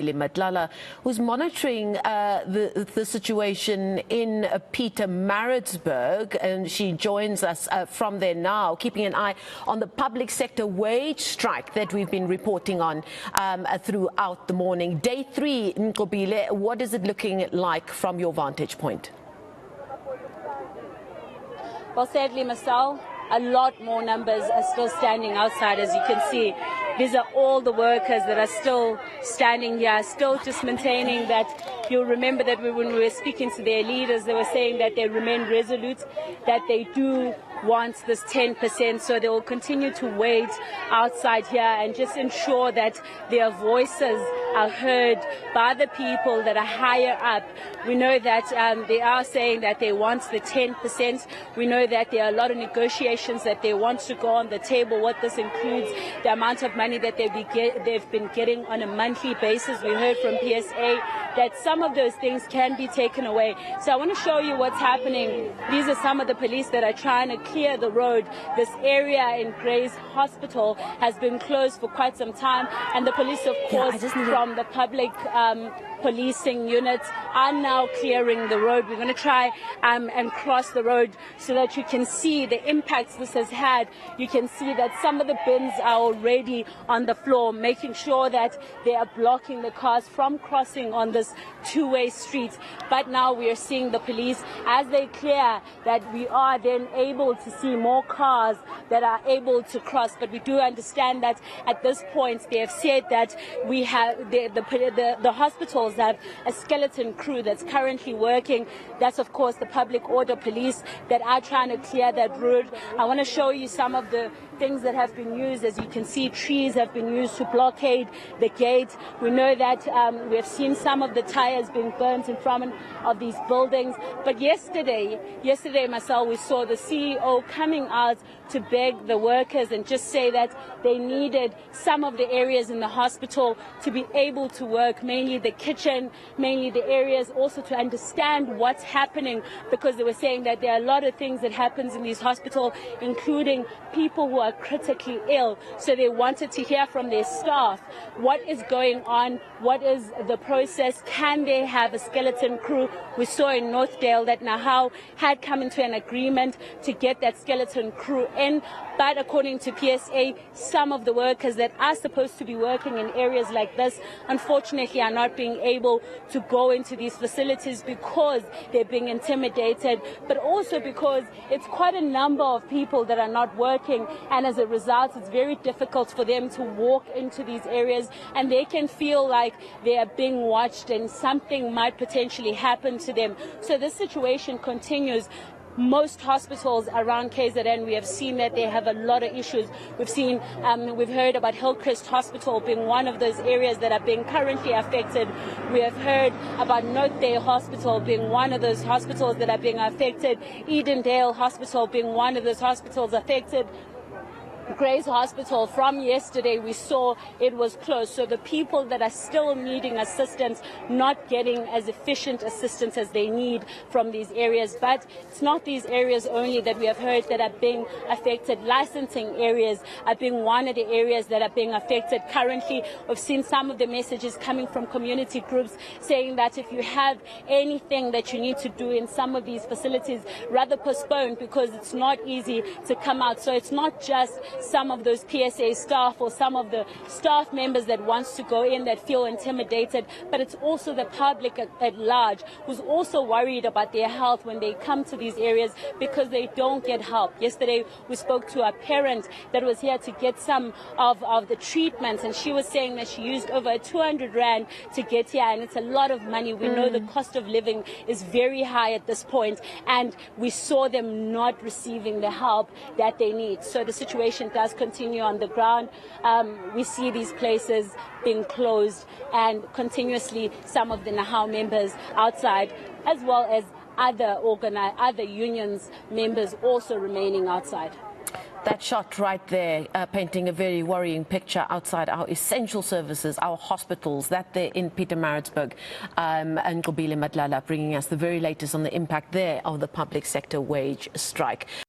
Madlala, who's monitoring the situation in Pietermaritzburg, and she joins us from there now, keeping an eye on the public sector wage strike that we've been reporting on throughout the morning. Day 3, Nqobile, what is it looking like from your vantage point? Well, sadly, Marcel, a lot more numbers are still standing outside, as you can see. These are all the workers that are still standing here, still just maintaining that. You'll remember that when we were speaking to their leaders, they were saying that they remain resolute, that they do want this 10%, so they will continue to wait outside here and just ensure that their voices are heard by the people that are higher up. We know that they are saying that they want the 10%. We know that there are a lot of negotiations that they want to go on the table. What this includes, the amount of money that they've been getting on a monthly basis. We heard from PSA that some of those things can be taken away. So I want to show you what's happening. These are some of the police that are trying to clear the road. This area in Gray's Hospital has been closed for quite some time, and the police, of course, from the public policing units are now clearing the road. We're going to try and cross the road so that you can see the impacts this has had. You can see that some of the bins are already on the floor, making sure that they are blocking the cars from crossing on this two-way street. But now we are seeing the police, as they clear, that we are then able to see more cars that are able to cross. But we do understand that at this point they have said that we have the hospitals have a skeleton crew that's currently working. That's, of course, the public order police that are trying to clear that road. I want to show you some of the things that have been used. As you can see, trees have been used to blockade the gate. We know that we have seen some of the tires being burnt in front of these buildings. But yesterday, Marcel, we saw the CEO coming out to beg the workers and just say that they needed some of the areas in the hospital to be able to work, mainly the kitchen, mainly the areas, also to understand what's happening, because they were saying that there are a lot of things that happens in these hospitals, including people who are critically ill. So they wanted to hear from their staff what is going on, what is the process, can they have a skeleton crew. We saw in Northdale that Nahau had come into an agreement to get that skeleton crew in, but according to PSA, some of the workers that are supposed to be working in areas like this unfortunately are not being able to go into these facilities because they're being intimidated, but also because it's quite a number of people that are not working, and as a result it's very difficult for them to walk into these areas, and they can feel like they are being watched and something might potentially happen to them. So this situation continues. Most hospitals around KZN, we have seen that they have a lot of issues. We've heard about Hillcrest Hospital being one of those areas that are being currently affected. We have heard about Northdale Hospital being one of those hospitals that are being affected. Edendale Hospital being one of those hospitals affected. Gray's Hospital, from yesterday we saw it was closed. So the people that are still needing assistance, not getting as efficient assistance as they need from these areas. But it's not these areas only that we have heard that are being affected. Licensing areas are being one of the areas that are being affected. Currently, we've seen some of the messages coming from community groups saying that if you have anything that you need to do in some of these facilities, rather postpone, because it's not easy to come out. So it's not just some of those PSA staff or some of the staff members that wants to go in that feel intimidated, but it's also the public at large who's also worried about their health when they come to these areas because they don't get help. Yesterday we spoke to a parent that was here to get some of the treatments, and she was saying that she used over 200 Rand to get here, and it's a lot of money. We know the cost of living is very high at this point, and we saw them not receiving the help that they need. So the situation does continue on the ground. We see these places being closed, and continuously some of the Nahau members outside, as well as other unions members also remaining outside. That shot right there, painting a very worrying picture outside our essential services, our hospitals, that there in Pietermaritzburg. And Nqobile Madlala bringing us the very latest on the impact there of the public sector wage strike.